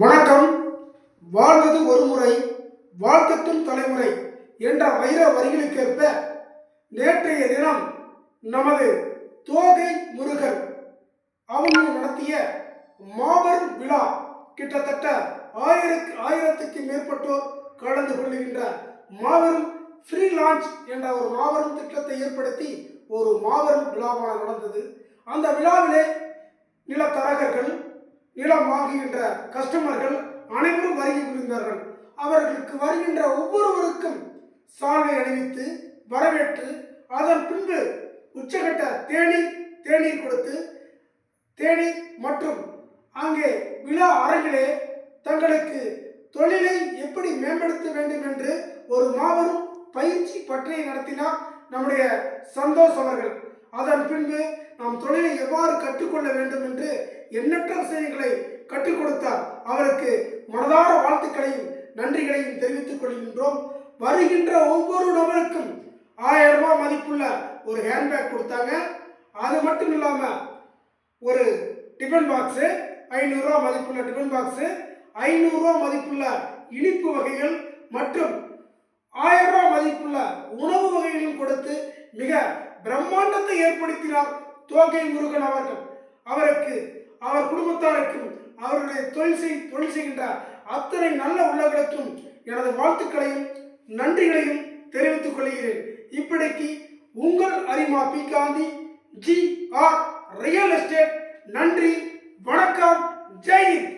வணக்கம். வாழ்வது ஒரு முறை, வாழ்க்கட்டும் தலைமுறை என்ற வைர வரிகளுக்கேற்ப நேற்றைய தினம் நமது தோகை முருகன் அவர்கள் நடத்திய மாபெரும் விழா, கிட்டத்தட்ட ஆயிரத்துக்கு மேற்பட்டோர் கலந்து கொள்ளுகின்ற மாபெரும் ஃப்ரீ லான்ச் என்ற ஒரு மாபெரும் திட்டத்தை ஏற்படுத்தி ஒரு மாபெரும் விழாவாக நடந்தது. அந்த விழாவிலே நிலத்தரகர்கள், நிலம் வாங்குகின்ற கஸ்டமர்கள் அனைவரும் வருகை புரிந்தார்கள். அவர்களுக்கு வருகின்ற ஒவ்வொருவருக்கும் சால்வை அணிவித்து வரவேற்று, அதன் பின்பு உச்சகட்ட தேநீர் கொடுத்து, தேநீர் மற்றும் அங்கே விழா அரங்கிலே தங்களுக்கு தொழிலை எப்படி மேம்படுத்த வேண்டும் என்று ஒரு மாபெரும் பயிற்சி பற்றியை நடத்தினார் நம்முடைய சந்தோஷ் அவர்கள். அதன் பின்பு நாம் தொழிலை எவ்வாறு கற்றுக்கொள்ள வேண்டும் என்று எண்ணற்ற விஷயங்களை கற்றுக் கொடுத்தார். அவருக்கு மனதார வாழ்த்துக்களையும் நன்றிகளையும் தெரிவித்துக் கொள்கின்றோம். வருகின்ற ஒவ்வொரு நபருக்கும் 1000 ரூபாய் மதிப்புள்ள ஒரு ஹேண்ட்பேக் கொடுத்தாங்க. அது மட்டும் இல்லாம ஒரு டிஃபன் பாக்ஸு, 500 ரூபாய் மதிப்புள்ள டிஃபன் பாக்ஸு, 500 ரூபாய் மதிப்புள்ள இனிப்பு வகைகள் மற்றும் 1000 ரூபாய் மதிப்புள்ள உணவு வகைகளும் கொடுத்து மிக பிரம்மாண்டத்தை ஏற்படுத்தினார் தோகை முருகன் அவர்கள். அவருக்கு, அவர் குடும்பத்தாருக்கும், அவர்களுடைய தொழில் செய்கின்ற அத்தனை நல்ல உள்ளங்களுக்கும் எனது வாழ்த்துக்களையும் நன்றிகளையும் தெரிவித்துக் கொள்கிறேன். இப்படிக்கு உங்கள் அரிமா P Gandhi, GR real estate. நன்றி, வணக்கம், ஜெய் ஹிந்த்.